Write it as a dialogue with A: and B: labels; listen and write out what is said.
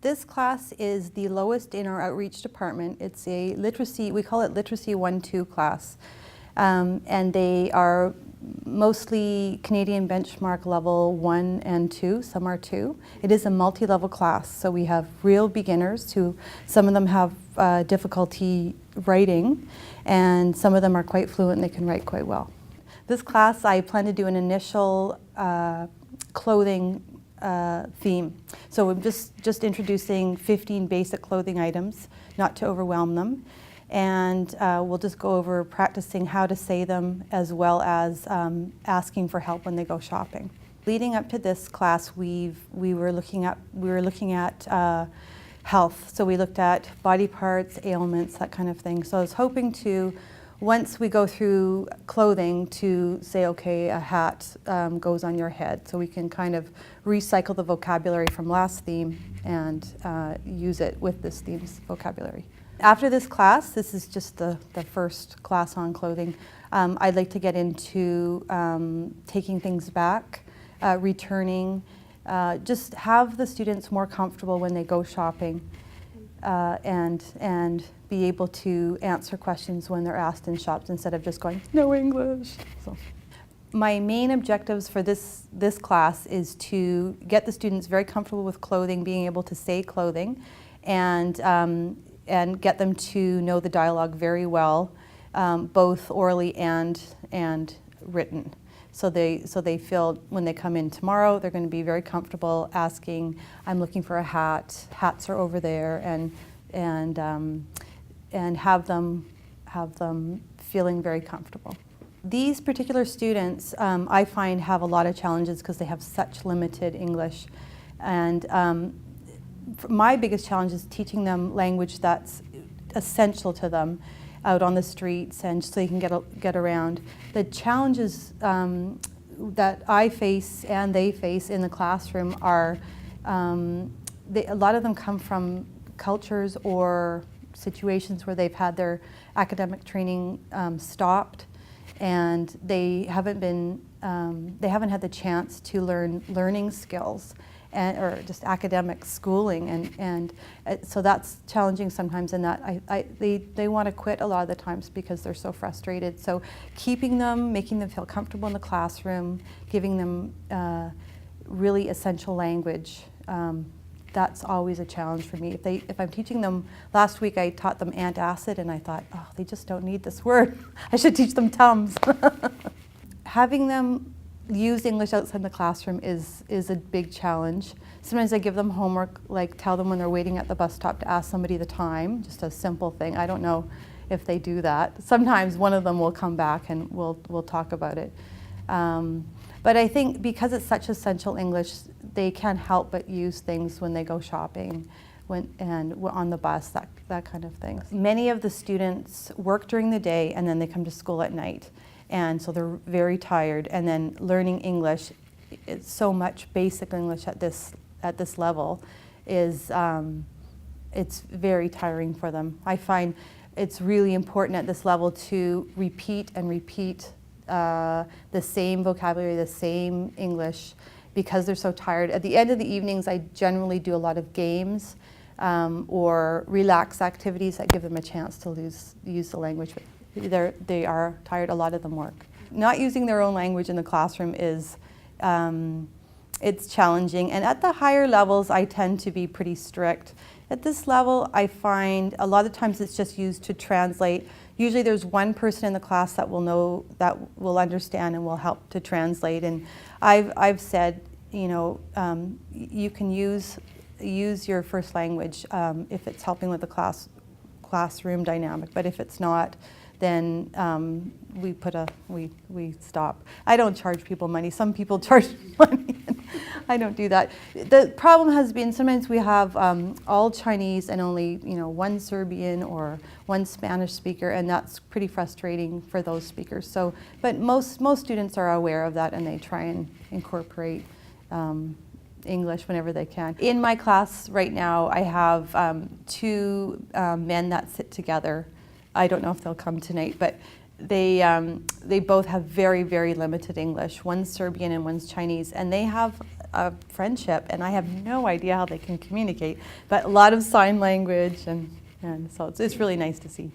A: This class is the lowest in our outreach department. It's a literacy, we call it Literacy 1-2 class. And they are mostly Canadian benchmark level 1 and 2, some are 2. It is a multi-level class, so we have real beginners who, some of them have difficulty writing, and some of them are quite fluent and they can write quite well. This class, I plan to do an initial clothing theme. So I'm just introducing 15 basic clothing items, not to overwhelm them. And we'll just go over practicing how to say them, as well as asking for help when they go shopping. Leading up to this class, we were looking at health. So we looked at body parts, ailments, that kind of thing. So I was hoping to, once we go through clothing, to say, okay, a hat goes on your head, so we can kind of recycle the vocabulary from last theme and use it with this theme's vocabulary. After this class, this is just the first class on clothing, I'd like to get into taking things back, returning, just have the students more comfortable when they go shopping, and be able to answer questions when they're asked in shops instead of just going, no English. So, my main objectives for this class is to get the students very comfortable with clothing, being able to say clothing, and get them to know the dialogue very well, both orally and written. So they feel when they come in tomorrow, they're going to be very comfortable asking, I'm looking for a hat, hats are over there, and have them feeling very comfortable. These particular students, I find, have a lot of challenges because they have such limited English. And my biggest challenge is teaching them language that's essential to them out on the streets, and so they can get around. The challenges that I face and they face in the classroom are, a lot of them come from cultures or situations where they've had their academic training stopped, and they haven't had the chance to learn learning skills or just academic schooling, and so that's challenging sometimes, in that they want to quit a lot of the times because they're so frustrated. So keeping them, making them feel comfortable in the classroom, giving them really essential language, that's always a challenge for me. If I'm teaching them, last week I taught them antacid, and I thought, oh, they just don't need this word. I should teach them Tums. Having them use English outside the classroom is a big challenge. Sometimes I give them homework, like tell them when they're waiting at the bus stop to ask somebody the time, just a simple thing. I don't know if they do that. Sometimes one of them will come back and we'll talk about it. But I think because it's such essential English, they can't help but use things when they go shopping and on the bus, that kind of thing. Many of the students work during the day and then they come to school at night. And so they're very tired, and then learning English, it's so much basic English at this level, is it's very tiring for them. I find it's really important at this level to repeat and repeat the same vocabulary, the same English, because they're so tired. At the end of the evenings, I generally do a lot of games or relaxed activities that give them a chance to use the language. They are tired, a lot of them work. Not using their own language in the classroom is, it's challenging. And at the higher levels, I tend to be pretty strict. At this level, I find a lot of times it's just used to translate. Usually there's one person in the class that will know, that will understand and will help to translate. And I've said, you know, you can use your first language if it's helping with the classroom dynamic, but if it's not, then we stop. I don't charge people money. Some people charge money. I don't do that. The problem has been sometimes we have all Chinese and only one Serbian or one Spanish speaker, and that's pretty frustrating for those speakers. So, but most students are aware of that, and they try and incorporate English whenever they can. In my class right now, I have two men that sit together. I don't know if they'll come tonight, but they both have very, very limited English. One's Serbian and one's Chinese, and they have a friendship, and I have no idea how they can communicate, but a lot of sign language, and so it's really nice to see.